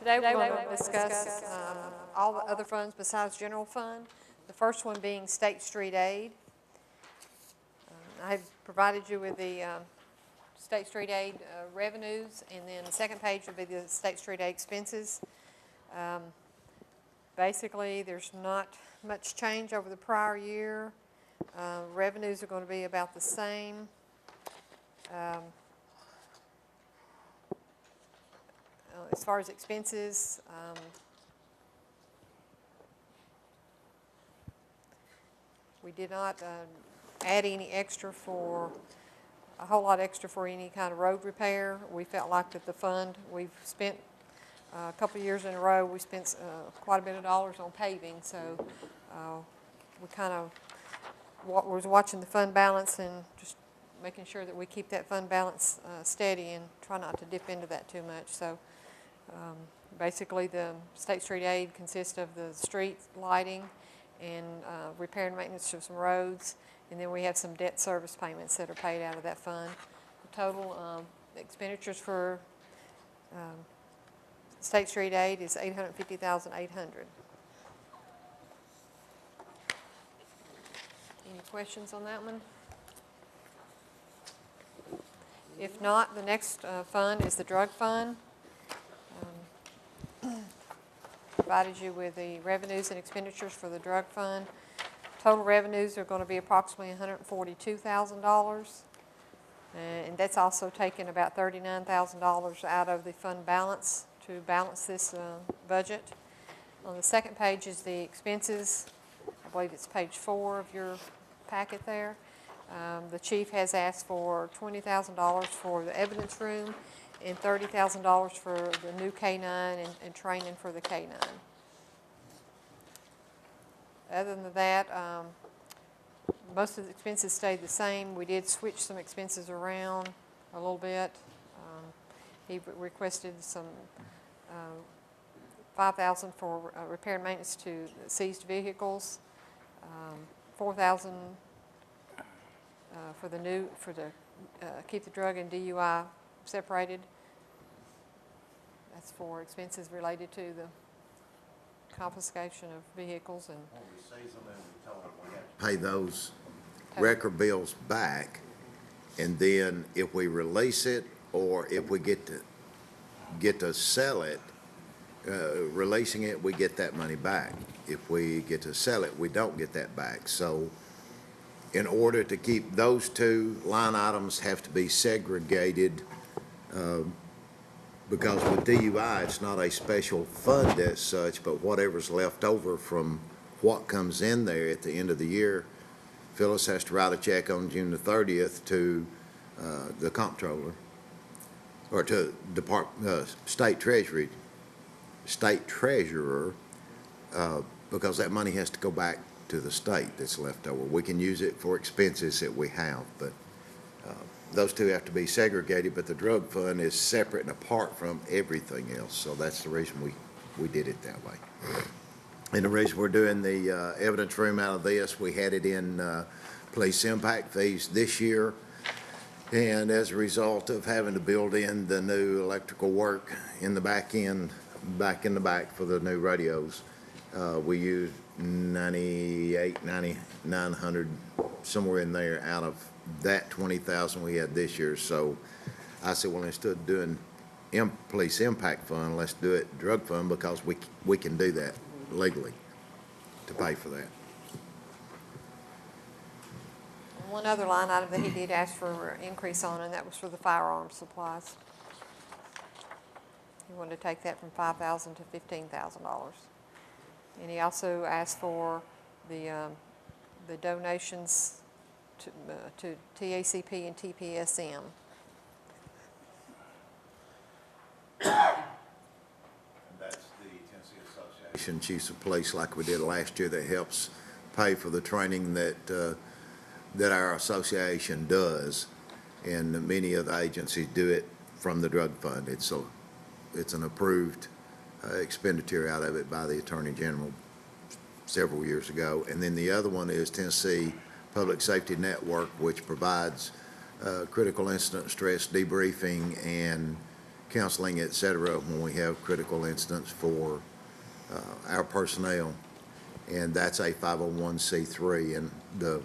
Today we're going to discuss all the other funds besides general fund. The first one being State Street Aid. I have provided you with the State Street Aid revenues, and then the second page will be the State Street Aid expenses. Basically, there's not much change over the prior year. Revenues are going to be about the same. As far as expenses, we did not add any extra for, a whole lot extra for any kind of road repair. We felt like that the fund, we've spent a couple of years in a row, we spent quite a bit of dollars on paving, so we kind of was watching the fund balance and just making sure that we keep that fund balance steady and try not to dip into that too much. So basically the State Street Aid consists of the street lighting and repair and maintenance of some roads, and then we have some debt service payments that are paid out of that fund. The total expenditures for State Street Aid is $850,800. Any questions on that one? If not, the next fund is the drug fund. Provided you with the revenues and expenditures for the drug fund. Total revenues are going to be approximately $142,000, and that's also taken about $39,000 out of the fund balance to balance this budget. On the second page is the expenses. I believe it's page 4 of your packet there. The chief has asked for $20,000 for the evidence room and $30,000 for the new K-9 and training for the K-9. Other than that, most of the expenses stayed the same. We did switch some expenses around a little bit. He requested some $5,000 for repair and maintenance to seized vehicles, $4,000 for the keep the drug and DUI separated. That's for expenses related to the confiscation of vehicles. And when we seize them, and we tell them we have to pay those record bills back, and then if we release it or if we get to sell it, releasing it, we get that money back. If we get to sell it, we don't get that back. So in order to keep those two line items have to be segregated, because with DUI, it's not a special fund as such, but whatever's left over from what comes in there at the end of the year, Phyllis has to write a check on June the 30th to the comptroller, or to state treasurer, because that money has to go back to the state that's left over. We can use it for expenses that we have, but those two have to be segregated, but the drug fund is separate and apart from everything else. So that's the reason we did it that way. And the reason we're doing the evidence room out of this, we had it in police impact fees this year. And as a result of having to build in the new electrical work in the back end, back in the back for the new radios, we used 9,900, somewhere in there, out of that 20,000 we had this year. So I said, well, instead of doing police impact fund, let's do it drug fund, because we can do that legally to pay for that. one other line item that he did ask for an increase on, and that was for the firearm supplies. He wanted to take that from $5,000 to $15,000. And he also asked for the donations to TACP and TPSM. That's the Tennessee Association Chiefs of Police, like we did last year, that helps pay for the training that our association does, and many of the agencies do it from the drug fund. It's an approved expenditure out of it by the Attorney General several years ago. And then the other one is Tennessee Public Safety Network, which provides critical incident stress debriefing and counseling, et cetera, when we have critical incidents for our personnel. And that's a 501c3, and the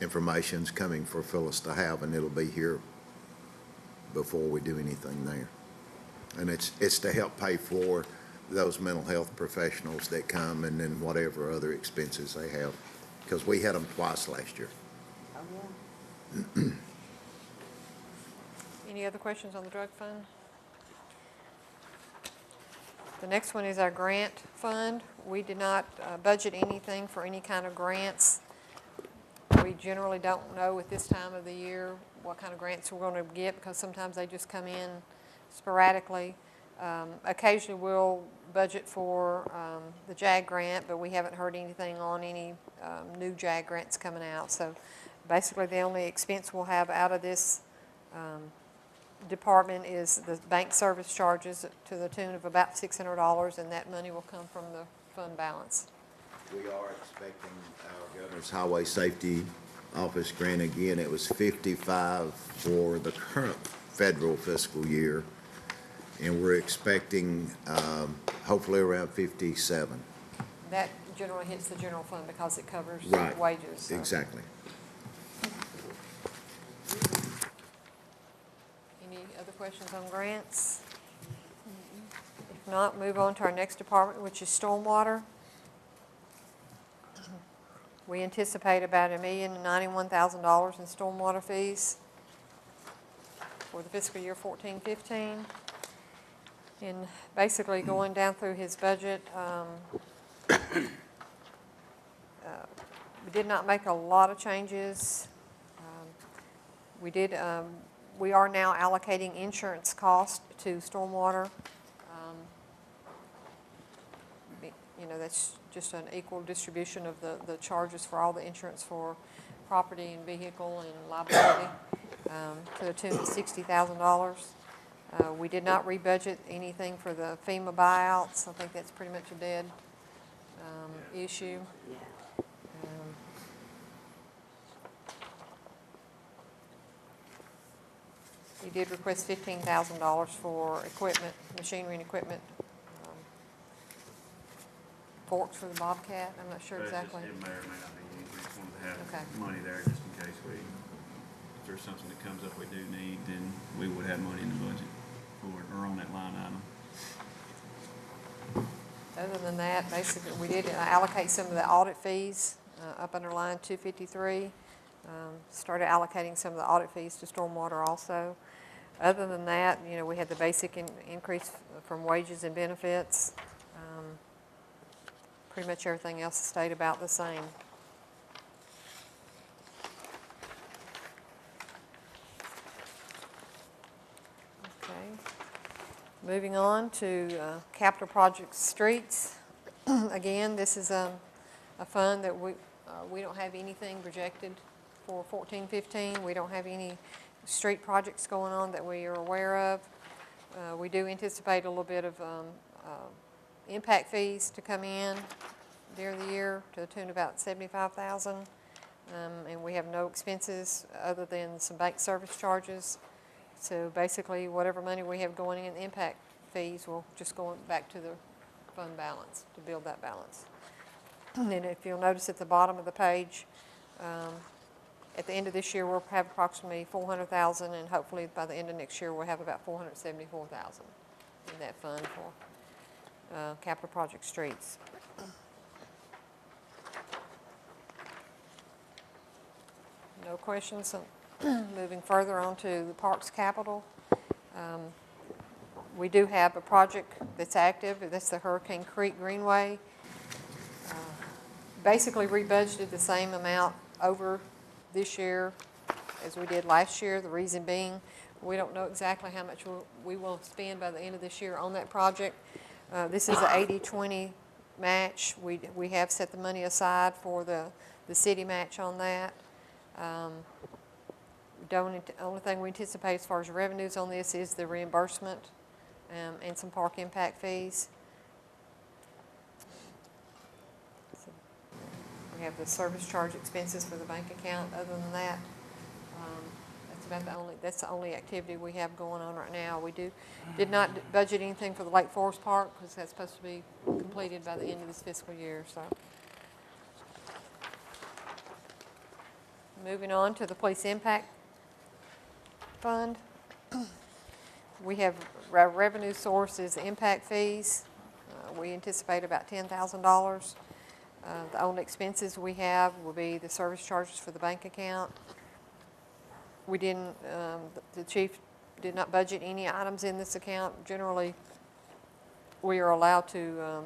information's coming for Phyllis to have, and it'll be here before we do anything there. And it's to help pay for those mental health professionals that come, and then whatever other expenses they have, because we had them twice last year. Oh, yeah. Any other questions on the drug fund? The next one is our grant fund. We did not budget anything for any kind of grants. We generally don't know at this time of the year what kind of grants we're going to get, because sometimes they just come in sporadically. Occasionally we'll budget for the JAG grant, but we haven't heard anything on any new JAG grants coming out. So basically the only expense we'll have out of this department is the bank service charges to the tune of about $600, and that money will come from the fund balance. We are expecting our Governor's Highway Safety Office grant again. It was 55 for the current federal fiscal year, and we're expecting hopefully around 57. That generally hits the general fund because it covers Right. wages. So. Exactly. Any other questions on grants? If not, move on to our next department, which is Stormwater. We anticipate about $1,091,000 in stormwater fees for the fiscal year 14-15. And basically going down through his budget, we did not make a lot of changes. We are now allocating insurance cost to stormwater. You know, that's just an equal distribution of the charges for all the insurance for property and vehicle and liability to the tune of $60,000. We did not rebudget anything for the FEMA buyouts. I think that's pretty much a dead issue. Yeah. We did request $15,000 for equipment, machinery and equipment. Forks for the Bobcat, I'm not sure But exactly. It may or may not be used. We just wanted to Okay. have money there just in case if there's something that comes up we do need, then we would have money in the budget for it, or on that line item. Other than that, basically, we did allocate some of the audit fees up under line 253. Started allocating some of the audit fees to stormwater also. Other than that, you know, we had the basic increase from wages and benefits. Pretty much everything else stayed about the same. Okay. Moving on to capital projects streets. Again, this is a fund that we don't have anything projected for 14-15. We don't have any street projects going on that we are aware of. We do anticipate a little bit of impact fees to come in during the year to the tune of about $75,000, and we have no expenses other than some bank service charges. So basically, whatever money we have going in impact fees will just go back to the fund balance to build that balance. And then if you'll notice at the bottom of the page, at the end of this year we'll have approximately $400,000, and hopefully by the end of next year we'll have about $474,000 in that fund for capital project streets. No questions. Moving further on to the Parks Capital. We do have a project that's active. That's the Hurricane Creek Greenway. Basically rebudgeted the same amount over this year as we did last year. The reason being, we don't know exactly how much we will spend by the end of this year on that project. This is an 80-20 match. We have set the money aside for the city match on that. The only thing we anticipate as far as revenues on this is the reimbursement and some park impact fees. So we have the service charge expenses for the bank account. Other than that, that's that's the only activity we have going on right now. We did not budget anything for the Lake Forest Park because that's supposed to be completed by the end of this fiscal year, so. Moving on to the Police Impact Fund. We have our revenue source is impact fees. We anticipate about $10,000. The only expenses we have will be the service charges for the bank account. We didn't, the chief did not budget any items in this account. Generally, we are allowed to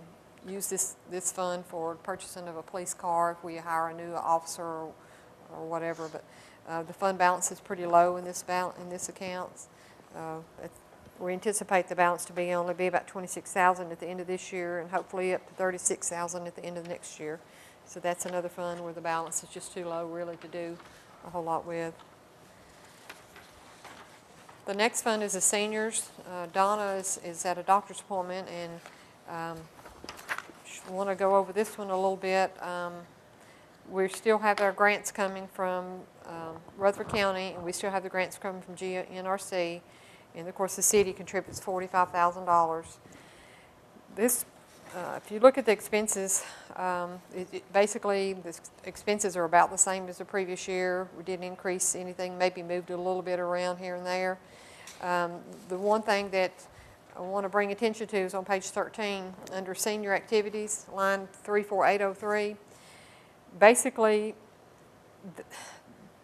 use this fund for purchasing of a police car if we hire a new officer or whatever, but the fund balance is pretty low in this account. We anticipate the balance to only be about $26,000 at the end of this year, and hopefully up to $36,000 at the end of next year. So that's another fund where the balance is just too low really to do a whole lot with. The next fund is the seniors. Donna is at a doctor's appointment, and want to go over this one a little bit. We still have our grants coming from Rutherford County, and we still have the grants coming from GNRC. And of course, the city contributes $45,000. This, if you look at the expenses, basically the expenses are about the same as the previous year. We didn't increase anything, maybe moved a little bit around here and there. The one thing that I want to bring attention to is on page 13, under senior activities, line 34803. Basically,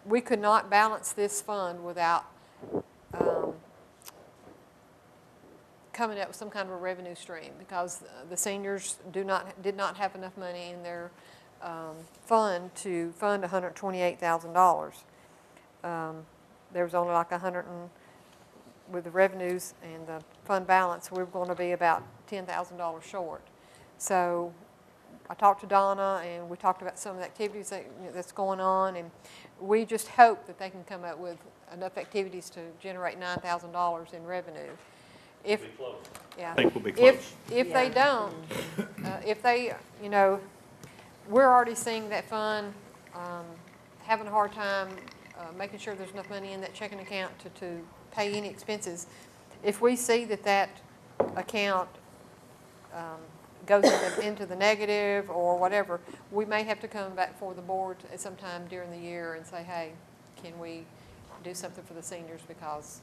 we could not balance this fund without coming up with some kind of a revenue stream, because the seniors did not have enough money in their fund to fund $128,000. There was only like with the revenues and the fund balance, we were going to be about $10,000 short. So I talked to Donna, and we talked about some of the activities that's going on, and we just hope that they can come up with enough activities to generate $9,000 in revenue. If, yeah, I think we'll be close. If they don't, if they, we're already seeing that fund having a hard time making sure there's enough money in that checking account to pay any expenses. If we see that account goes into the negative or whatever, we may have to come back before the board at some time during the year and say, hey, can we do something for the seniors because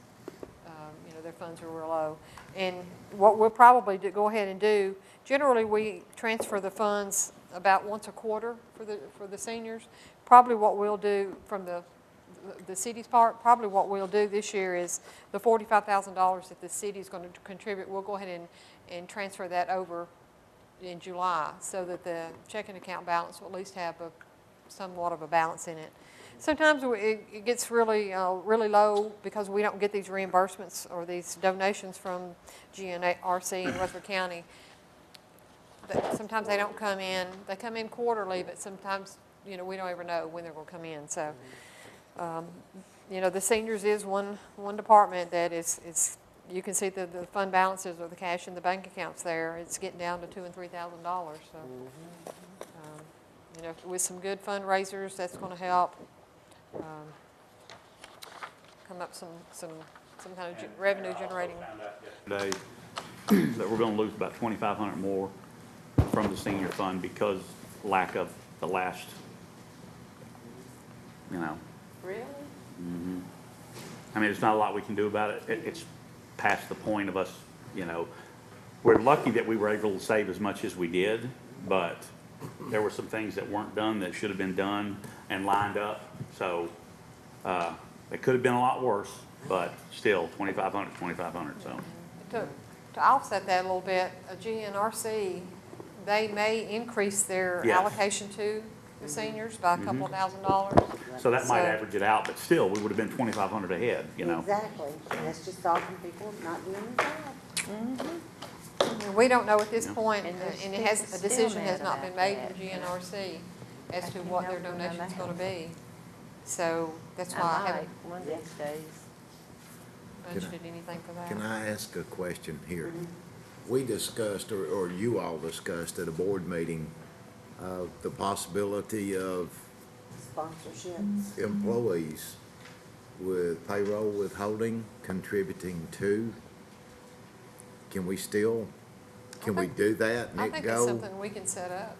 their funds are real low. And what we'll probably go ahead and do, generally we transfer the funds about once a quarter for the seniors. Probably what we'll do from the city's part, probably what we'll do this year is the $45,000 that the city's going to contribute, we'll go ahead and transfer that over in July so that the checking account balance will at least have somewhat of a balance in it. Sometimes it gets really low because we don't get these reimbursements or these donations from GNRC in Rutherford County. Sometimes they don't come in. They come in quarterly, but sometimes we don't ever know when they're going to come in. So, the seniors is one department that is you can see the fund balances or the cash in the bank accounts there. It's getting down to $2,000 and $3,000. So, with some good fundraisers, that's going to help. Come up some kind of revenue generating. Today, that we're going to lose about $2,500 more from the senior fund because lack of the last, Really? Mm-hmm. I mean, there's not a lot we can do about it. It's past the point of us, we're lucky that we were able to save as much as we did, but there were some things that weren't done that should have been done and lined up. So it could have been a lot worse, but still, $2,500. So To offset that a little bit, GNRC, they may increase their Yeah. allocation to the seniors by a couple $1,000. so that might average it out, but still, we would have been $2,500 ahead. Exactly. And that's just stopping people not doing their job. And we don't know at this point, And there's and people a still decision has mad not been about made that. from GNRC as I to can't what help their but donation's remember going to how. be. So that's why I I haven't might one of these days. budgeted anything for that. Can I ask a question here? We discussed, or you all discussed at a board meeting, the possibility of Sponsorships. employees with payroll withholding contributing to. Can we still, can we do that and I it think it's go? something we can set up.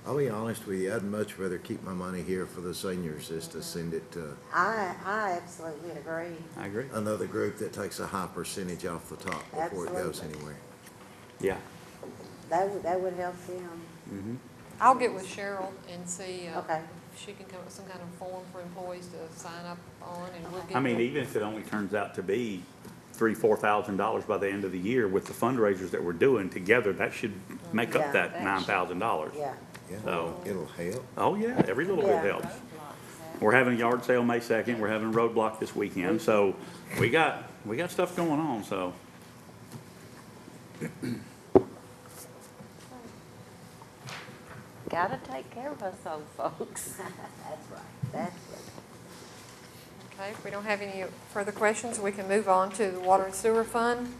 I'll be honest with you, I'd much rather keep my money here for the seniors as to send it to I absolutely agree. I agree. another group that takes a high percentage off the top before it goes Absolutely. anywhere. Yeah. That would help them. Mm-hmm. I'll get with Cheryl and see Okay. if she can come up with some kind of form for employees to sign up on, and we'll get. I mean, them- even if it only turns out to be $3,000-4,000 by the end of the year with the fundraisers that we're doing together, that should make Yeah. up that $9,000. Yeah. Yeah, So- it'll help. Oh, yeah, every little bit Yeah. helps. We're having a yard sale May 2nd, we're having a roadblock this weekend, so we got stuff going on, so. Gotta take care of us old folks. That's right. That's right. Okay, if we don't have any further questions, we can move on to the water and sewer fund.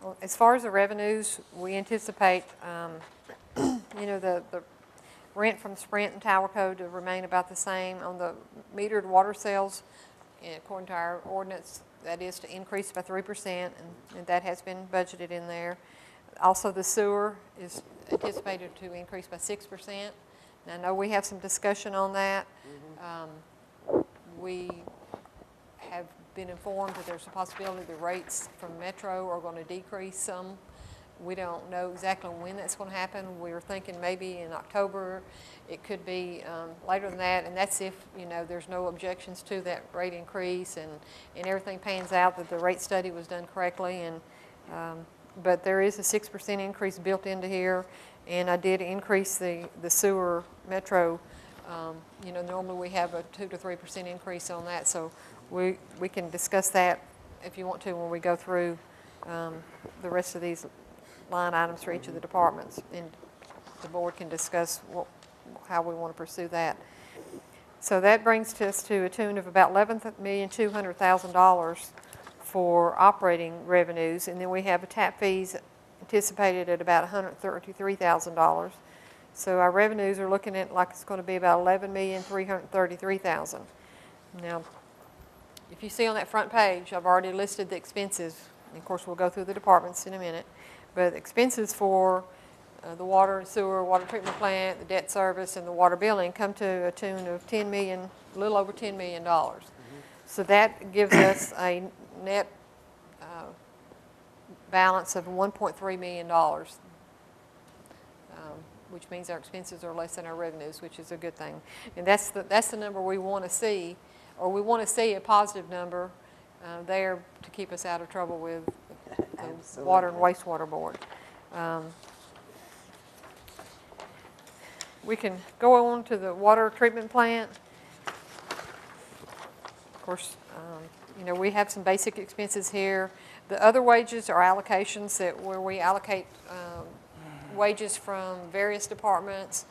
Well, as far as the revenues, we anticipate, the rent from Sprint and Tower Code to remain about the same. On the metered water sales, according to our ordinance, that is to increase by 3%, and that has been budgeted in there. Also, the sewer is anticipated to increase by 6%. Now, I know we have some discussion on that. We have been informed that there's a possibility the rates from Metro are going to decrease some. We don't know exactly when that's going to happen. We were thinking maybe in October. It could be later than that, and that's if, there's no objections to that rate increase and everything pans out that the rate study was done correctly. But there is a 6% increase built into here, and I did increase the sewer Metro. Normally we have a 2 to 3% increase on that, so we can discuss that if you want to when we go through the rest of these line items for each of the departments, and the board can discuss how we want to pursue that. So that brings us to a tune of about $11,200,000 for operating revenues, and then we have a tap fees anticipated at about $133,000. So our revenues are looking at like it's going to be about $11,333,000. Now, if you see on that front page, I've already listed the expenses. And of course, we'll go through the departments in a minute. But expenses for the water and sewer, water treatment plant, the debt service, and the water billing come to a tune of a little over $10 million. So that gives us a net balance of $1.3 million, which means our expenses are less than our revenues, which is a good thing. And that's the number we want to see, or we want to see a positive number there to keep us out of trouble with the Water and Wastewater Board. We can go on to the water treatment plant. Of course, we have some basic expenses here. The other wages are allocations where we allocate wages from various departments.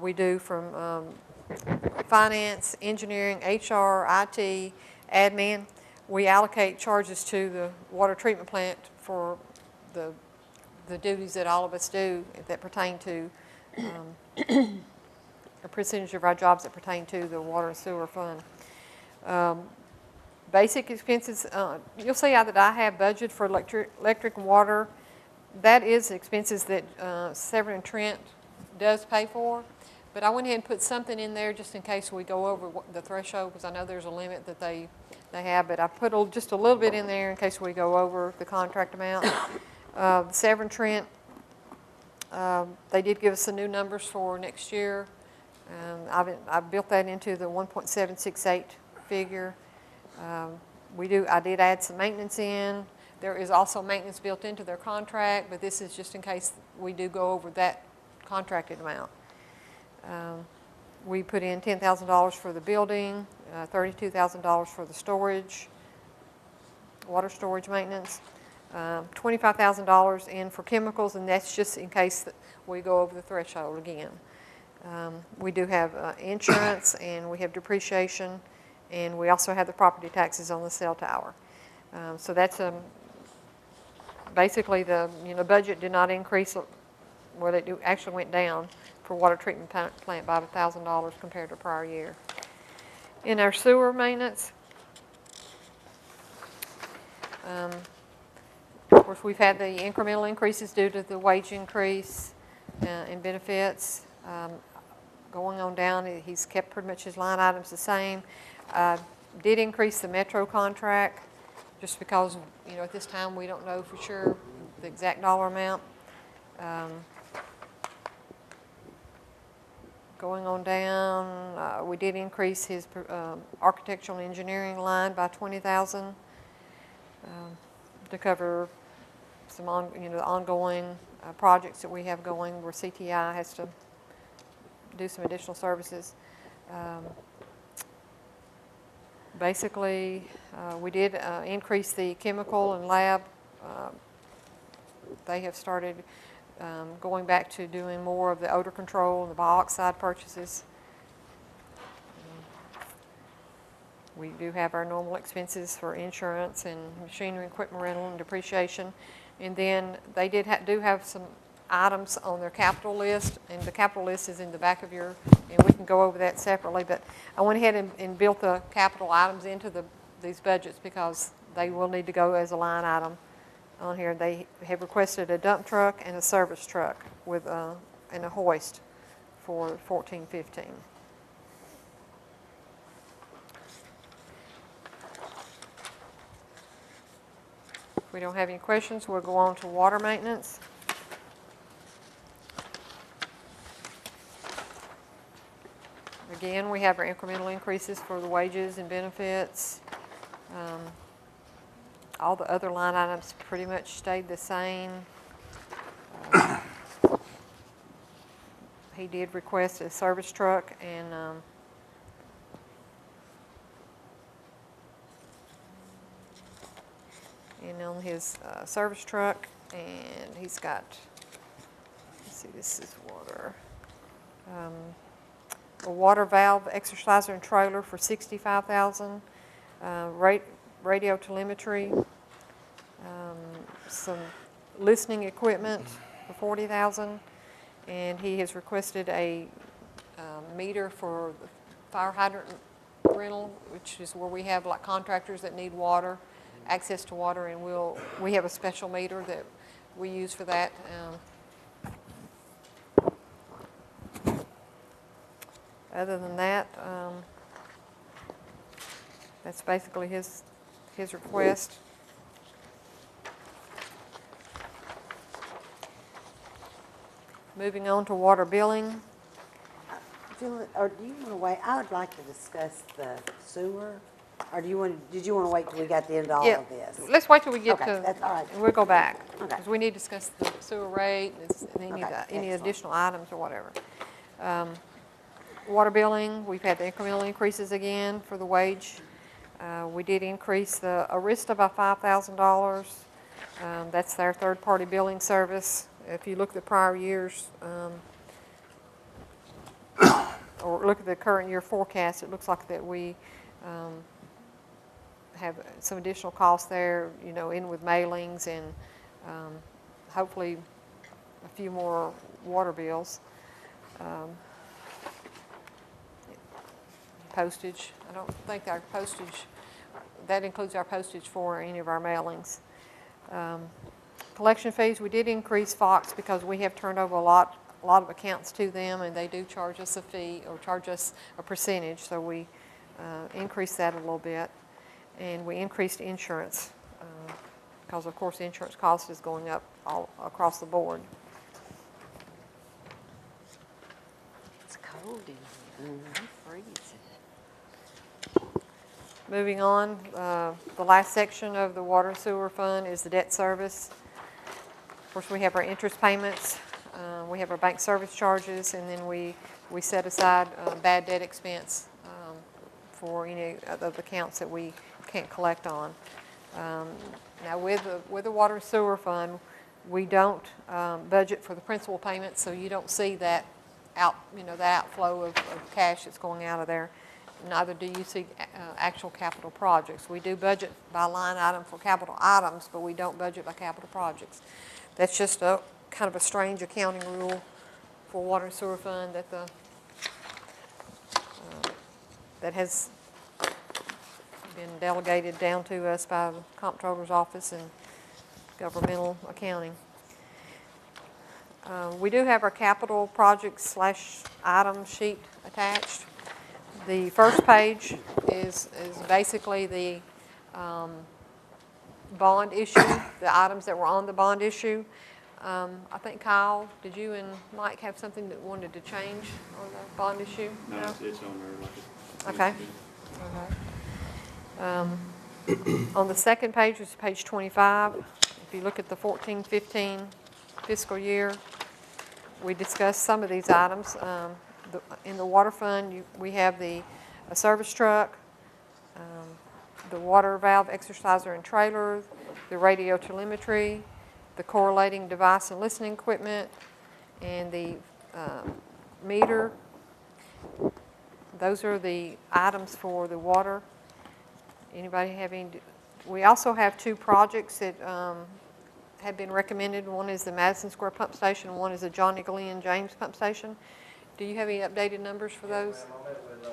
We do from finance, engineering, HR, IT, admin. We allocate charges to the water treatment plant for the duties that all of us do that pertain to a percentage of our jobs that pertain to the water and sewer fund. Basic expenses, you'll see that I have budgeted for electric and water. That is expenses that Severn and Trent does pay for. But I went ahead and put something in there just in case we go over the threshold, because I know there's a limit that they have. But I put just a little bit in there in case we go over the contract amount. Severn and Trent, they did give us some new numbers for next year. I've built that into the 1.768 figure. I did add some maintenance in. There is also maintenance built into their contract, but this is just in case we do go over that contracted amount. We put in $10,000 for the building, $32,000 for the storage, water storage maintenance, $25,000 in for chemicals, and that's just in case that we go over the threshold again. We do have insurance, and we have depreciation, and we also have the property taxes on the cell tower. So that's basically the budget did not increase well, actually went down for water treatment plant by $1,000 compared to prior year. In our sewer maintenance, of course, we've had the incremental increases due to the wage increase and benefits. Going on down, he's kept pretty much his line items the same. Did increase the Metro contract, just because, you know, at this time we don't know for sure the exact dollar amount. Going on down, we did increase his architectural and engineering line by $20,000 to cover some the ongoing projects that we have going where CTI has to do some additional services. Basically, we did increase the chemical and lab. They have started going back to doing more of the odor control and the bioxide purchases. We do have our normal expenses for insurance and machinery, equipment rental, and depreciation. And then they do have some items on their capital list, and the capital list is in the back of your, and we can go over that separately, but I went ahead and built the capital items into these budgets because they will need to go as a line item on here. They have requested a dump truck and a service truck with and a hoist for 14-15. If we don't have any questions, we'll go on to water maintenance. Again, we have our incremental increases for the wages and benefits. All the other line items pretty much stayed the same. He did request a service truck and on his service truck, and he's got, let's see, this is water. A water valve exerciser and trailer for $65,000, radio telemetry, some listening equipment for $40,000, and he has requested a meter for the fire hydrant rental, which is where we have like contractors that need water, access to water, and we have a special meter that we use for that. Other than that, that's basically his request. Moving on to water billing. Or do you want to wait? I would like to discuss the sewer. Or did you want to wait till we got to the end of all of this? Let's wait till we get Okay, to, that's all right. and we'll go back. Okay. Because we need to discuss the sewer rate and any excellent. additional items or whatever. Water billing, we've had the incremental increases again for the wage. We did increase the Arista by $5,000. That's their third-party billing service. If you look at the prior years, or look at the current year forecast, it looks like that we have some additional costs there, you know, in with mailings and hopefully a few more water bills. Postage, I don't think our postage, that includes our postage for any of our mailings. Collection fees, we did increase Fox because we have turned over a lot of accounts to them, and they do charge us a fee or charge us a percentage, so we increased that a little bit. And we increased insurance because, of course, the insurance cost is going up all across the board. It's cold in here. I'm freezing. Moving on, the last section of the water and sewer fund is the debt service. Of course, we have our interest payments, we have our bank service charges, and then we set aside bad debt expense for any of the accounts that we can't collect on. Now, with the water and sewer fund, we don't budget for the principal payments, so you don't see that that outflow of cash that's going out of there. Neither do you see actual capital projects. We do budget by line item for capital items, but we don't budget by capital projects. That's just a kind of a strange accounting rule for water and sewer fund that that has been delegated down to us by the comptroller's office and governmental accounting. We do have our capital projects / item sheet attached. The first page is basically the bond issue, the items that were on the bond issue. I think Kyle, did you and Mike have something that wanted to change on the bond issue? No, it's on there like it. Okay. On the second page, which is page 25, if you look at the 14-15 fiscal year, we discussed some of these items. In the water fund, we have a service truck, the water valve exerciser and trailer, the radio telemetry, the correlating device and listening equipment, and the meter. Those are the items for the water. Anybody have any? We also have 2 projects that have been recommended. One is the Madison Square Pump Station, and one is the Johnny Glenn James Pump Station. Do you have any updated numbers for those? Yes, ma'am. I met with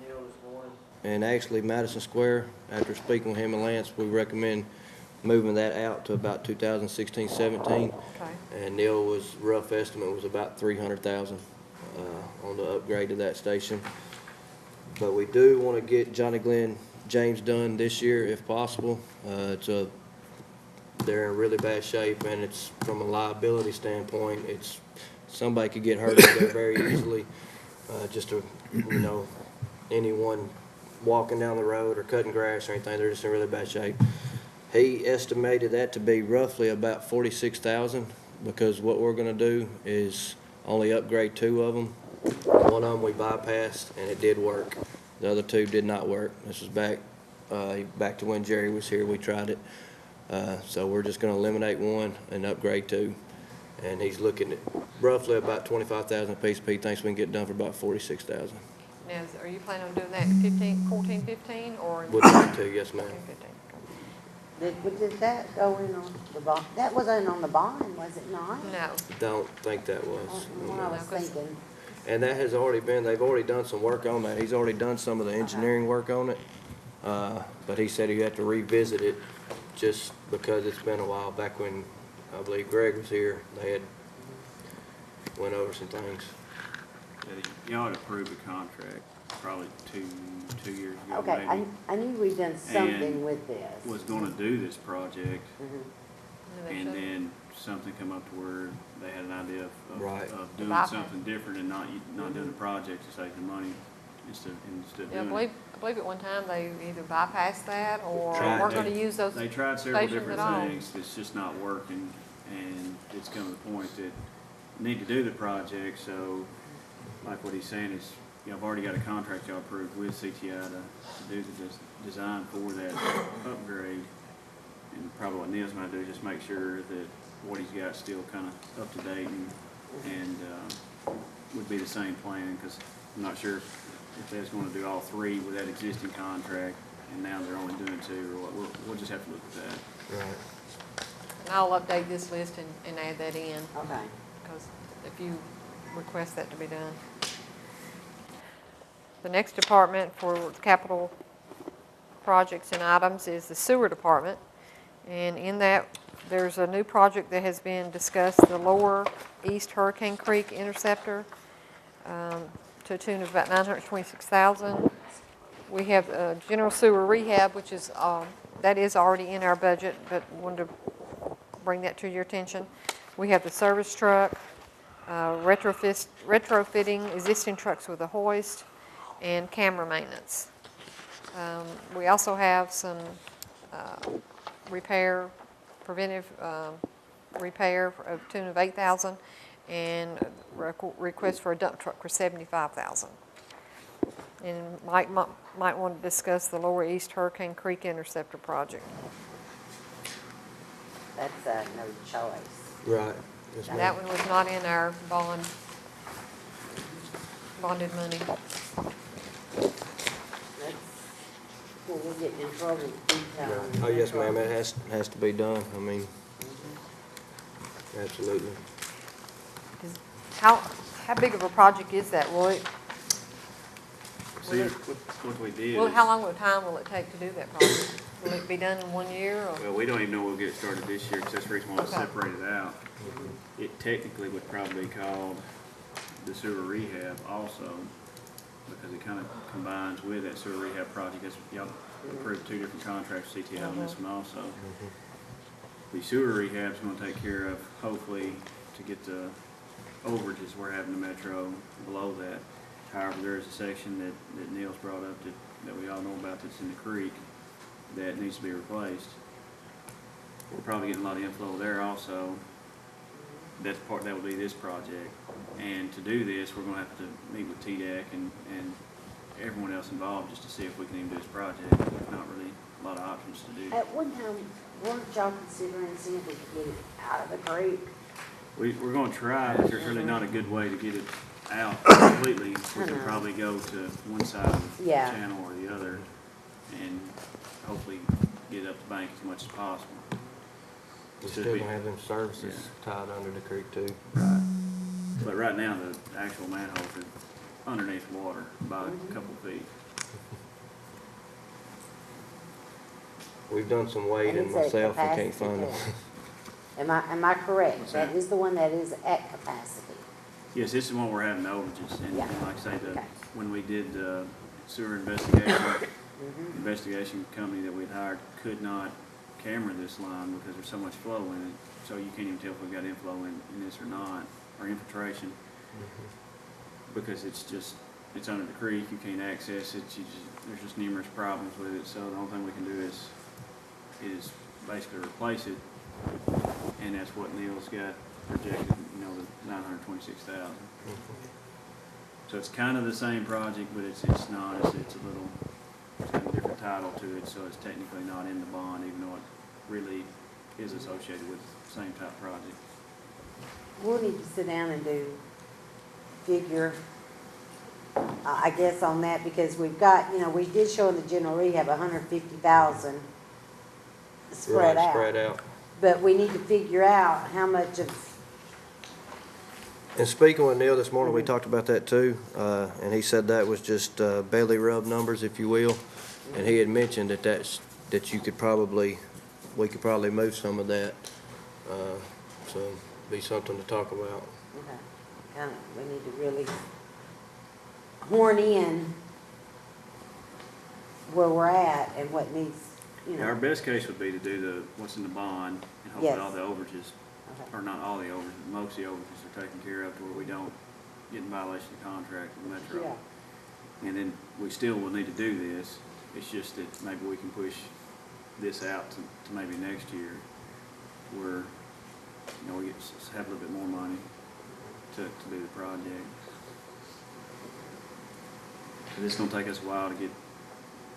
Neil this morning. And actually, Madison Square, after speaking with him and Lance, we recommend moving that out to about 2016-17. Okay. And Neil was, rough estimate was about 300,000 on the upgrade to that station. But we do want to get Johnny Glenn James done this year if possible. They're in really bad shape, and it's from a liability standpoint, somebody could get hurt there very easily. Anyone walking down the road or cutting grass or anything, they're just in really bad shape. He estimated that to be roughly about 46,000, because what we're going to do is only upgrade 2 of them. One of them we bypassed, and it did work. The other 2 did not work. This was back to when Jerry was here. We tried it. So we're just going to eliminate 1 and upgrade 2. And he's looking at roughly about 25,000 a piece. He thinks we can get it done for about 46,000. Now, are you planning on doing that in 14-15 or? Would like to, yes, ma'am. 14-15? Did that go in on the bond? That wasn't on the bond, was it not? No. Don't think that was. What I was thinking. And that has already been, they've already done some work on that. He's already done some of the engineering work on it. But he said he had to revisit it just because it's been a while. Back when I believe Greg was here, they had went over some things. Y'all had approved a contract probably two years ago, Okay, maybe. I knew we'd done something And with this. Was gonna do this project, They and should. then something come up to where they had an idea Right. of doing Bypass. something different and not doing the project to save the money instead of Yeah, I doing it. believe at one time they either bypassed that or Tried weren't to. going to use those They tried several stations different at all. things, it's just not working, and it's come to the point that you need to do the project, so like what he's saying is, I've already got a contract y'all approved with CTI to do the design for that upgrade. And probably what Neil's gonna do is just make sure that what he's got is still kind of up to date and would be the same plan, because I'm not sure if they're gonna do all 3 with that existing contract, and now they're only doing 2, or what. We'll just have to look at that. Right. And I'll update this list and add that in, Okay. because if you request that to be done. The next department for capital projects and items is the sewer department. And in that, there's a new project that has been discussed, the Lower East Hurricane Creek Interceptor, to a tune of about $926,000. We have general sewer rehab, which is, that is already in our budget, but wanted to bring that to your attention. We have the service truck, retrofitting existing trucks with a hoist, and camera maintenance. We also have some preventive repair of tune of $8,000, and request for a dump truck for $75,000. And Mike might want to discuss the Lower East Hurricane Creek Interceptor project. That's no choice. Right. Yes, And ma'am. that one was not in our bonded money. That's, well, we're getting in trouble big time. Right. Oh, yes, ma'am, it has to be done. I mean, Absolutely. How big of a project is that? See, what we did Well, is, how long of a time will it take to do that project? Will it be done in 1 year or? well, we don't even know we'll get it started this year, because that's the reason why it's Okay. separated out. It technically would probably be called the sewer rehab also, because it kind of combines with that sewer rehab project. That's, y'all approved 2 different contracts, CTI on this one also. The sewer rehab's gonna take care of, hopefully, to get the overages we're having the metro below that. However, there is a section that Neil's brought up that we all know about that's in the creek that needs to be replaced. We're probably getting a lot of inflow there also. That would be this project. And to do this, we're gonna have to meet with TDEC and everyone else involved just to see if we can even do this project. There's not really a lot of options to do. At one time, weren't y'all considering seeing if we could get it out of the creek? We're gonna try, but there's really not a good way to get it out completely. We can probably go to one side of the Yeah. channel or the other and hopefully get up the bank as much as possible. You still gonna have them services tied under the creek too. But right now, the actual manholes are underneath water by a couple feet. We've done some wading And it's at myself and can't capacity find them. too. Am I correct? What's That that? is the one that is at capacity. Yes, this is when we're having the overages, and Yeah. like I say, Okay. when we did the sewer investigation, the investigation company that we'd hired could not camera this line because there's so much flow in it, so you can't even tell if we've got inflow in this or not, or infiltration, because it's under the creek, you can't access it, there's just numerous problems with it, so the only thing we can do is basically replace it, and that's what Neil's got projected, the 926,000. So it's kind of the same project, but it's not, it's got a different title to it, so it's technically not in the bond, even though it really is associated with the same type project. We'll need to sit down and do figure, I guess on that, because we've got, we did show in the general rehab 150,000 spread Right, out. spread out. But we need to figure out how much of, And speaking with Neil this morning, we talked about that too, and he said that was just belly rub numbers, if you will. And he had mentioned that we could probably move some of that, so be something to talk about. we need to really horn in where we're at and what needs, Our best case would be to do what's in the bond, and hopefully Yes. all the overages, Okay. or not all the overages, most of the overages are taken care of to where we don't get in violation of contract with Metro. Yeah. And then we still will need to do this, it's just that maybe we can push this out to maybe next year, where, we have a little bit more money to do the project. But it's gonna take us a while to get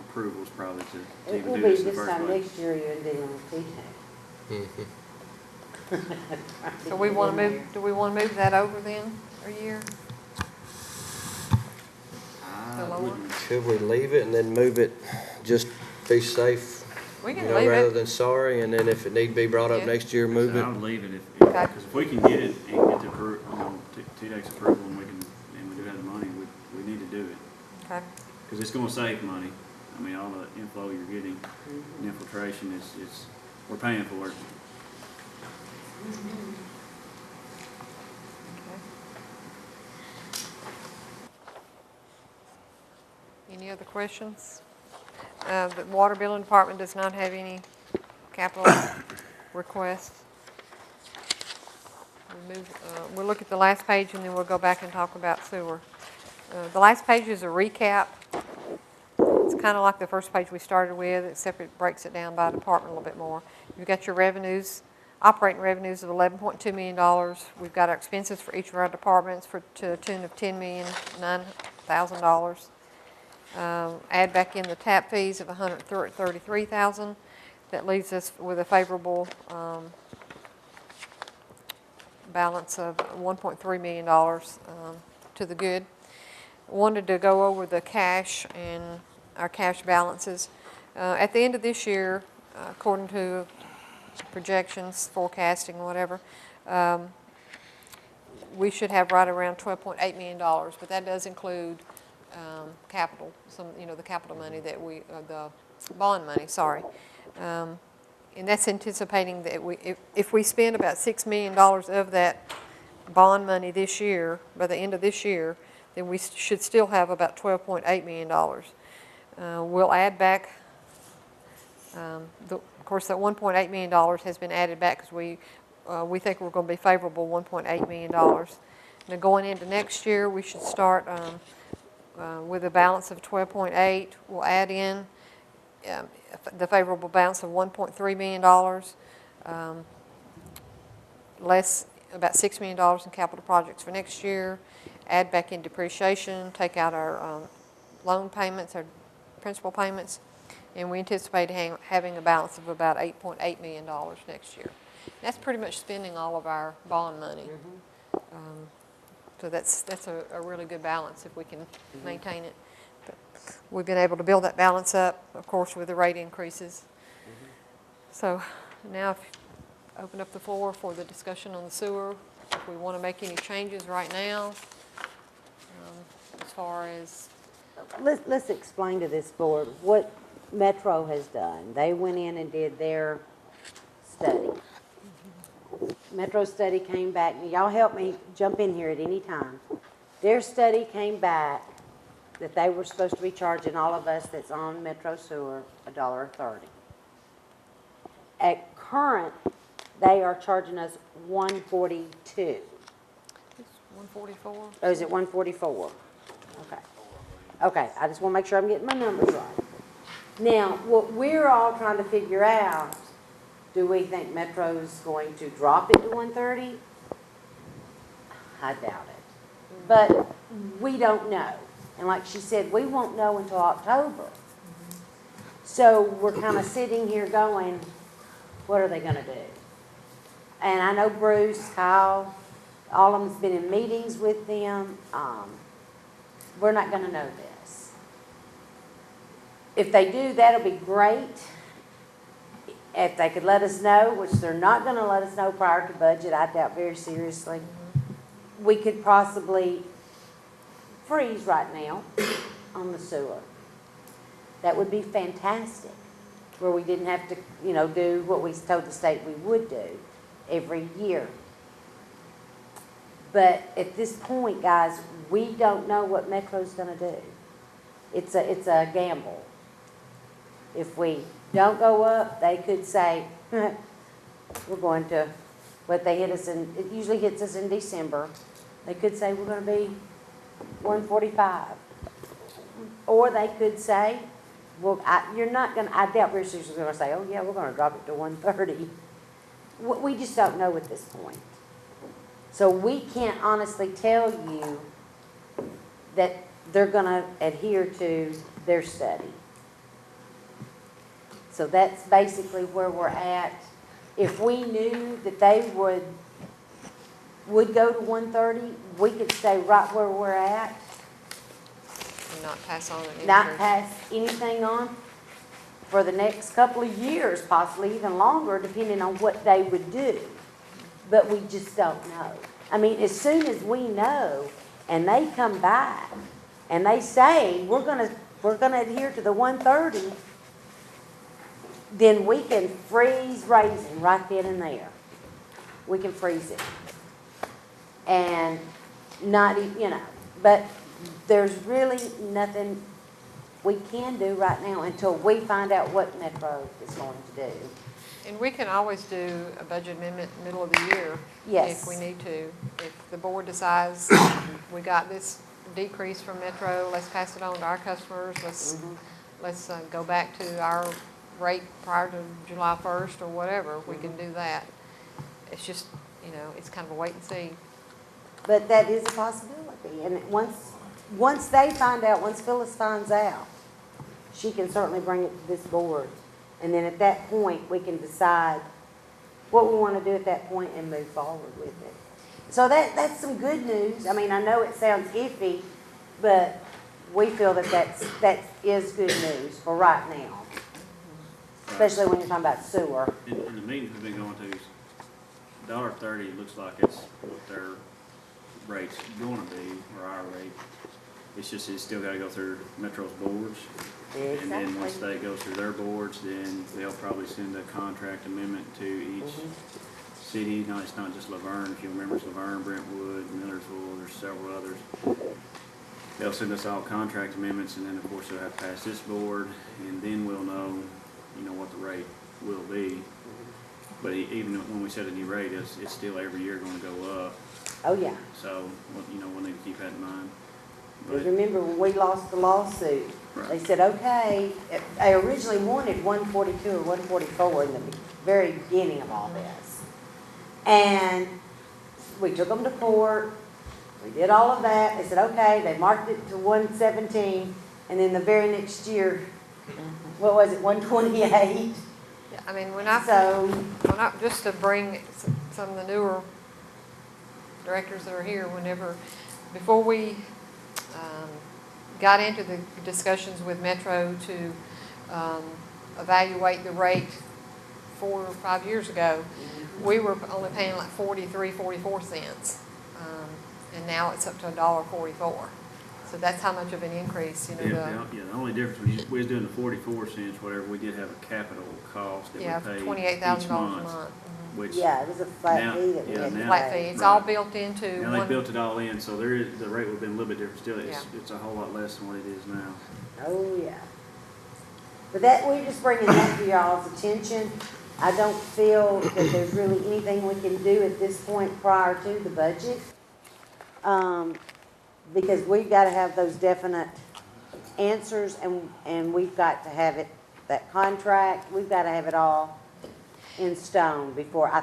approvals probably to It even will do be this in the this first time place. next year you're dealing with T-Tech. So do we want to move that over then, a year? I The lower? wouldn't- Should we leave it and then move it, just be safe, We can leave rather it. than sorry, and then if it need to be brought up Yeah. next year, move So it? I would leave it Okay. because if we can get it and get the, TDEC's approval and we do have the money, we need to do it. Okay. Because it's gonna save money. I mean, all the inflow you're getting, the infiltration is, we're paying for it. Any other questions? The water billing department does not have any capital requests. We'll look at the last page and then we'll go back and talk about sewer. The last page is a recap. It's kind of like the first page we started with, except it breaks it down by department a little bit more. You've got your revenues, operating revenues of $11.2 million. We've got our expenses for each of our departments to a tune of $10,009,000. Add back in the tap fees of $133,000. That leaves us with a favorable balance of $1.3 million to the good. Wanted to go over the cash and our cash balances. At the end of this year, according to projections, forecasting, whatever, we should have right around $12.8 million, but that does include capital, the capital money that the bond money, sorry. And that's anticipating that if we spend about $6 million of that bond money this year, by the end of this year, then we should still have about $12.8 million. We'll add back, of course, that $1.8 million has been added back because we think we're going to be favorable $1.8 million. Now going into next year, we should start with a balance of 12.8. We'll add in the favorable balance of $1.3 million, less about $6 million in capital projects for next year, add back in depreciation, take out our loan payments, our principal payments, and we anticipate having a balance of about $8.8 million next year. That's pretty much spending all of our bond money. So that's a really good balance if we can maintain it. But we've been able to build that balance up, of course, with the rate increases. So now open up the floor for the discussion on the sewer. If we want to make any changes right now, as far as... Let's explain to this board what Metro has done. They went in and did their study. Metro study came back, and y'all help me jump in here at any time. Their study came back that they were supposed to be charging all of us that's on Metro Sewer $1.30. At current, they are charging us $1.42. It's 144? Oh, is it 144? Okay. Okay, I just want to make sure I'm getting my numbers right. Now, what we're all trying to figure out, do we think Metro's going to drop it to 130? I doubt it. But we don't know. And like she said, we won't know until October. So we're kind of sitting here going, what are they going to do? And I know Bruce, Kyle, all of them's been in meetings with them. We're not going to know this. If they do, that'll be great. If they could let us know, which they're not going to let us know prior to budget, I doubt very seriously, we could possibly freeze right now on the sewer. That would be fantastic, where we didn't have to, do what we told the state we would do every year. But at this point, guys, we don't know what Metro's going to do. It's a gamble. If we don't go up, they could say, we're going to, what they hit us in, it usually hits us in December. They could say we're going to be 145. Or they could say, well, you're not going to, I doubt we're seriously going to say, oh yeah, we're going to drop it to 130. We just don't know at this point. So we can't honestly tell you that they're going to adhere to their study. So that's basically where we're at. If we knew that they would go to 130, we could stay right where we're at. And not pass on an increase. Not pass anything on for the next couple of years, possibly even longer, depending on what they would do. But we just don't know. I mean, as soon as we know and they come back and they say we're gonna adhere to the 130, then we can freeze raising right then and there. We can freeze it. And not, but there's really nothing we can do right now until we find out what Metro is going to do. And we can always do a budget amendment middle of the year. Yes. If we need to. If the board decides we got this decrease from Metro, let's pass it on to our customers. Let's go back to our rate prior to July 1st or whatever. We can do that. It's just, it's kind of a wait and see. But that is a possibility. And once they find out, once Phyllis finds out, she can certainly bring it to this board. And then at that point, we can decide what we want to do at that point and move forward with it. So that's some good news. I mean, I know it sounds iffy, but we feel that is good news for right now. I especially when you're talking about sewer. In the meetings we've been going to, $1.30 looks like it's what their rate's gonna be, or our rate. It's just, it's still gotta go through Metro's boards. And then once Exactly. they go through their boards, then they'll probably send a contract amendment to each city. No, it's not just Laverne, if you remember, it's Laverne, Brentwood, Millersville, there's several others. They'll send us all contract amendments, and then of course they'll have to pass this board, and then we'll know, what the rate will be. But even when we set a new rate, it's still every year gonna go up, Oh, yeah. so, we'll need to keep that in mind. Because But, remember when we lost the lawsuit, Right. they said, okay, they originally wanted 142 or 144 in the very beginning of all this. And we took them to court, we did all of that, they said, okay, they marked it to 117, and then the very next year, what was it, 128? Yeah, I mean, So, just to bring some of the newer directors that are here, before we got into the discussions with Metro to evaluate the rate 4 or 5 years ago, we were only paying like 43, 44 cents. And now it's up to $1.44. So that's how much of an increase, the only difference, we was doing the 44 cents, whatever, we did have a capital cost that we yeah, paid $28,000 each a month. month. Which, yeah, it was a flat Now- fee that we yeah, had to now- Flat fee, pay. it's all Right. built into now they one. built it all in, so the rate would've been a little bit different, still, Yeah. it's a whole lot less than what it is now. Oh, yeah. But we're just bringing that to y'all's attention. I don't feel that there's really anything we can do at this point prior to the budget. Because we've got to have those definite answers, and we've got to have that contract, we've got to have it all in stone before I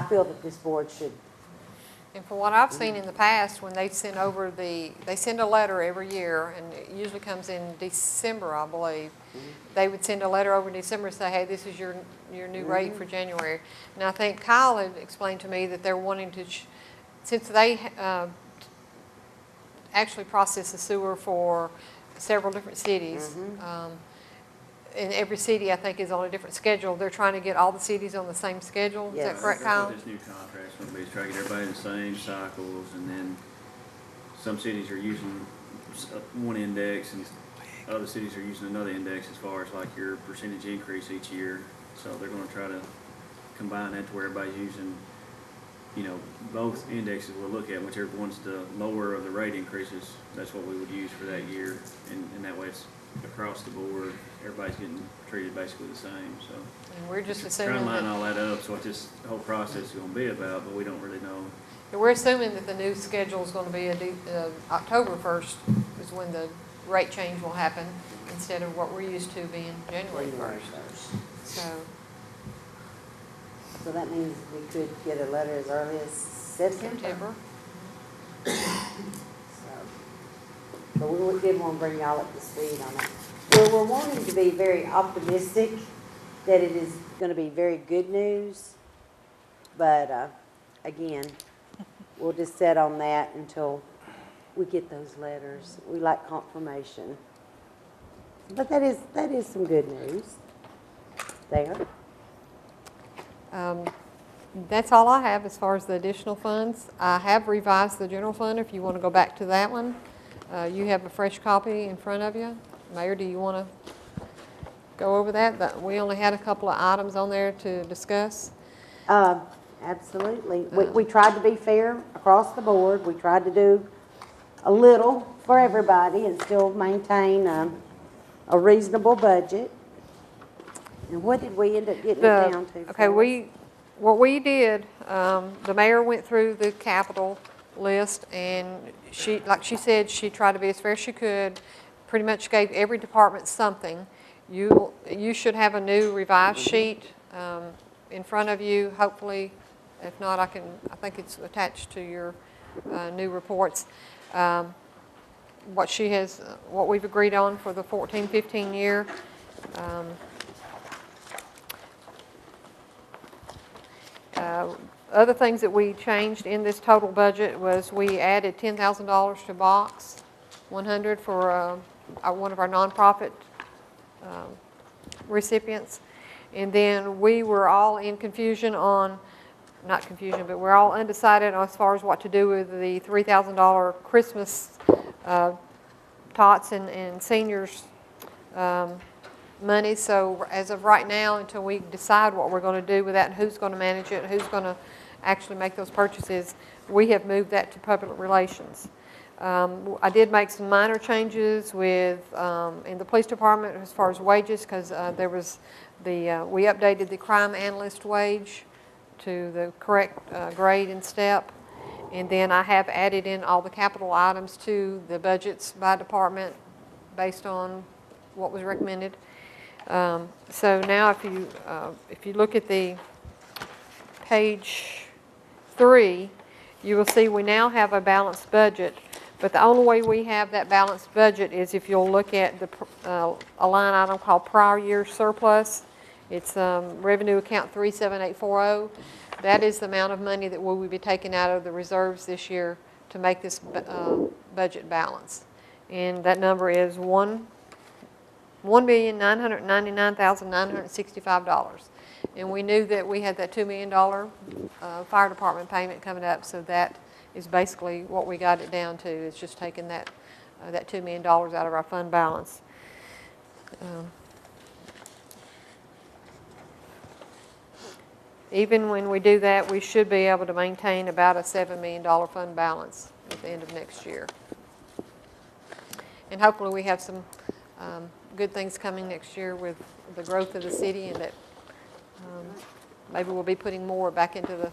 feel that this board should. And from what I've seen in the past, when they send a letter every year, and it usually comes in December, I believe. They would send a letter over in December and say, hey, this is your new rate for January. And I think Kyle had explained to me that they're wanting to, since they actually process the sewer for several different cities, and every city, I think, is on a different schedule. They're trying to get all the cities on the same schedule. Is that Yes. correct, That's Kyle? what this new contract's gonna be, is try to get everybody in the same cycles, and then some cities are using one index, and other cities are using another index as far as like your percentage increase each year. So they're gonna try to combine that to where everybody's using, both indexes we'll look at, whichever one's the lower of the rate increases, that's what we would use for that year. And that way it's across the board, everybody's getting treated basically the same, so. And we're just Trying assuming to line that, all that up, so what this whole process is gonna be about, but we don't really know. we're assuming that the new schedule is going to be October 1st is when the rate change will happen, instead of what we're used to being January 1st. So that means we could get a letter as early as September. September. But we did want to bring y'all up to speed on it. We're wanting to be very optimistic that it is going to be very good news. But again, we'll just set on that until we get those letters. We like confirmation. But that is some good news there. That's all I have as far as the additional funds. I have revised the general fund, if you want to go back to that one. You have a fresh copy in front of you. Mayor, do you want to go over that? We only had a couple of items on there to discuss. Absolutely. We tried to be fair across the board. We tried to do a little for everybody and still maintain a reasonable budget. And what did we end up getting it down to? Okay, what we did, the mayor went through the capital list, and like she said, she tried to be as fair as she could, pretty much gave every department something. You should have a new revised sheet in front of you, hopefully. If not, I think it's attached to your new reports. What we've agreed on for the 14-15 year. Other things that we changed in this total budget was we added $10,000 to box 100 for one of our nonprofit recipients. And then we were all in confusion on, not confusion, but we're all undecided as far as what to do with the $3,000 Christmas tots and seniors money. So as of right now, until we decide what we're going to do with that and who's going to manage it, who's going to actually make those purchases, we have moved that to public relations. I did make some minor changes with in the police department as far as wages, because there was we updated the crime analyst wage to the correct grade and step, and then I have added in all the capital items to the budgets by department based on what was recommended. So now if you look at the page 3, you will see we now have a balanced budget, but the only way we have that balanced budget is if you'll look at the a line item called prior year surplus. It's revenue account 37840. That is the amount of money that we will be taking out of the reserves this year to make this budget balance. And that number is $1,999,965. And we knew that we had that $2 million fire department payment coming up, so that is basically what we got it down to. It's just taking that $2 million out of our fund balance. Even when we do that, we should be able to maintain about a $7 million fund balance at the end of next year. And hopefully we have some good things coming next year with the growth of the city, and that maybe we'll be putting more back into the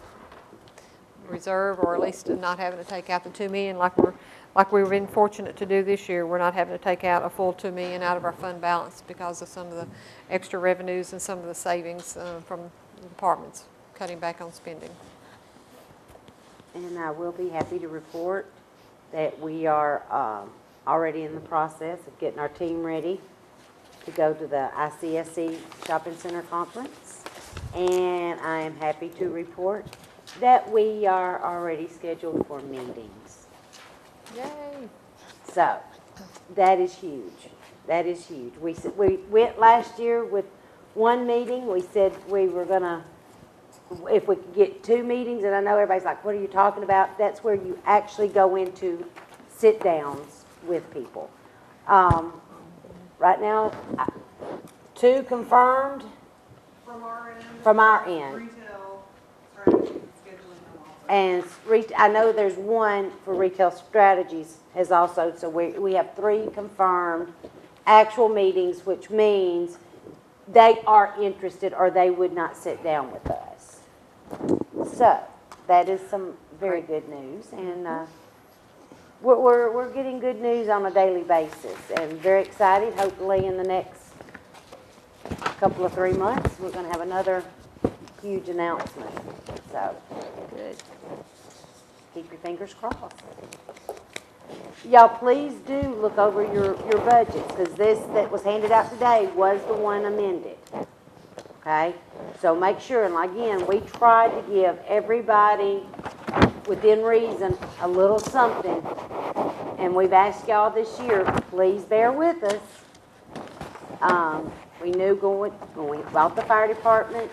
reserve, or at least not having to take out the $2 million like we've been fortunate to do this year. We're not having to take out a full $2 million out of our fund balance because of some of the extra revenues and some of the savings from the departments cutting back on spending. And I will be happy to report that we are already in the process of getting our team ready to go to the ICSC Shopping Center Conference. And I am happy to report that we are already scheduled for meetings. Yay! So, that is huge. That is huge. We went last year with one meeting. We said we were going to, if we could get 2 meetings, and I know everybody's like, what are you talking about? That's where you actually go into sit-downs with people. Right now, 2 confirmed. From our end. Retail strategy scheduling them also. And I know there's one for retail strategies has also, so we have 3 confirmed actual meetings, which means they are interested or they would not sit down with us. So that is some very good news, and we're getting good news on a daily basis, and very excited. Hopefully in the next couple of 3 months, we're going to have another huge announcement. So good. Keep your fingers crossed. Y'all, please do look over your budgets, because this that was handed out today was the one amended. Okay? So make sure, and again, we tried to give everybody, within reason, a little something. And we've asked y'all this year, please bear with us. We knew going about the fire department,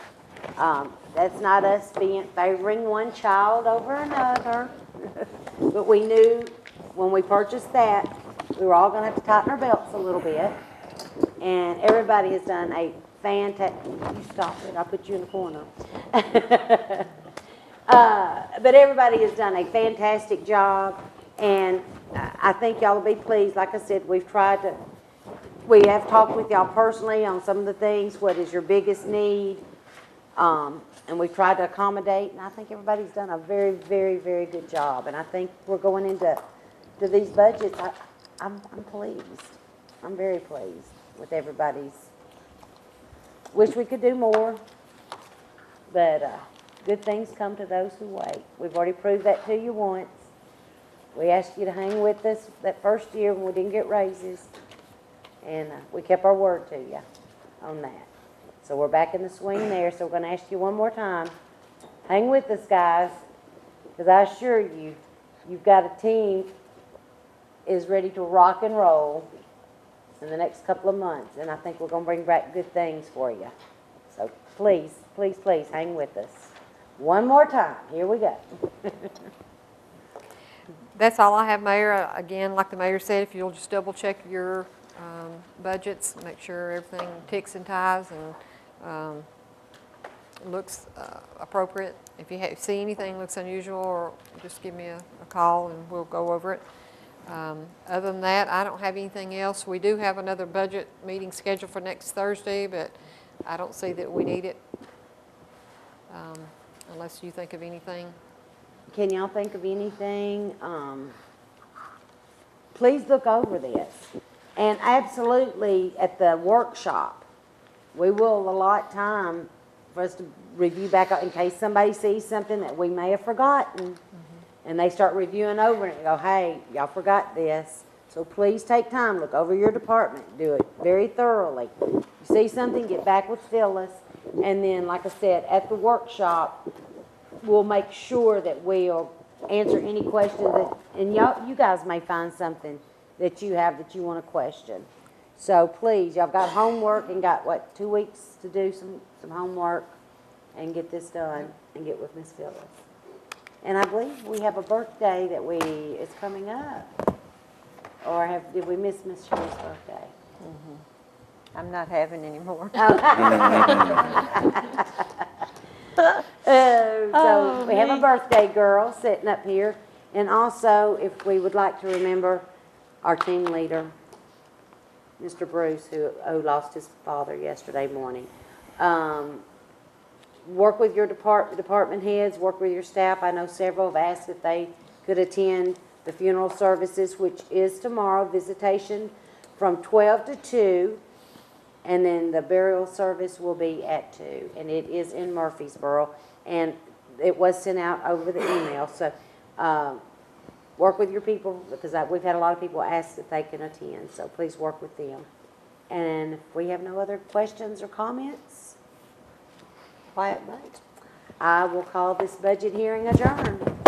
that's not us favoring one child over another. But we knew when we purchased that, we were all going to have to tighten our belts a little bit. And everybody has done a fantastic, you stop it, I'll put you in the corner. But everybody has done a fantastic job, and I think y'all will be pleased. Like I said, we have talked with y'all personally on some of the things. What is your biggest need? And we've tried to accommodate, and I think everybody's done a very, very, very good job. And I think we're going into these budgets. I'm pleased. I'm very pleased with everybody's. Wish we could do more, but good things come to those who wait. We've already proved that to you once. We asked you to hang with us that first year when we didn't get raises, and we kept our word to you on that. So we're back in the swing there, so we're going to ask you one more time. Hang with us, guys, because I assure you, you've got a team is ready to rock and roll in the next couple of months, and I think we're going to bring back good things for you. So please, please, please, hang with us. One more time, here we go. That's all I have, Mayor. Again, like the mayor said, if you'll just double check your budgets, make sure everything ticks and ties and looks appropriate. If you see anything looks unusual, or just give me a call and we'll go over it. Other than that, I don't have anything else. We do have another budget meeting scheduled for next Thursday, but I don't see that we need it unless you think of anything. Can y'all think of anything? Please look over this. And absolutely, at the workshop, we will allot time for us to review back up in case somebody sees something that we may have forgotten. And they start reviewing over it and go, hey, y'all forgot this. So please take time, look over your department, do it very thoroughly. You see something, get back with Phyllis. And then, like I said, at the workshop, we'll make sure that we'll answer any questions that, and you guys may find something that you have that you want to question. So please, y'all got homework and got, what, 2 weeks to do some homework and get this done and get with Miss Phyllis. And I believe we have a birthday that is coming up. Or did we miss Miss Shirley's birthday? I'm not having any more. So we have a birthday girl sitting up here. And also, if we would like to remember our team leader, Mr. Bruce, who lost his father yesterday morning. Work with your department heads, work with your staff. I know several have asked if they could attend the funeral services, which is tomorrow, visitation from 12 to 2. And then the burial service will be at 2, and it is in Murfreesboro, and it was sent out over the email. So work with your people, because we've had a lot of people ask if they can attend, so please work with them. And if we have no other questions or comments, quiet vote. I will call this budget hearing adjourned.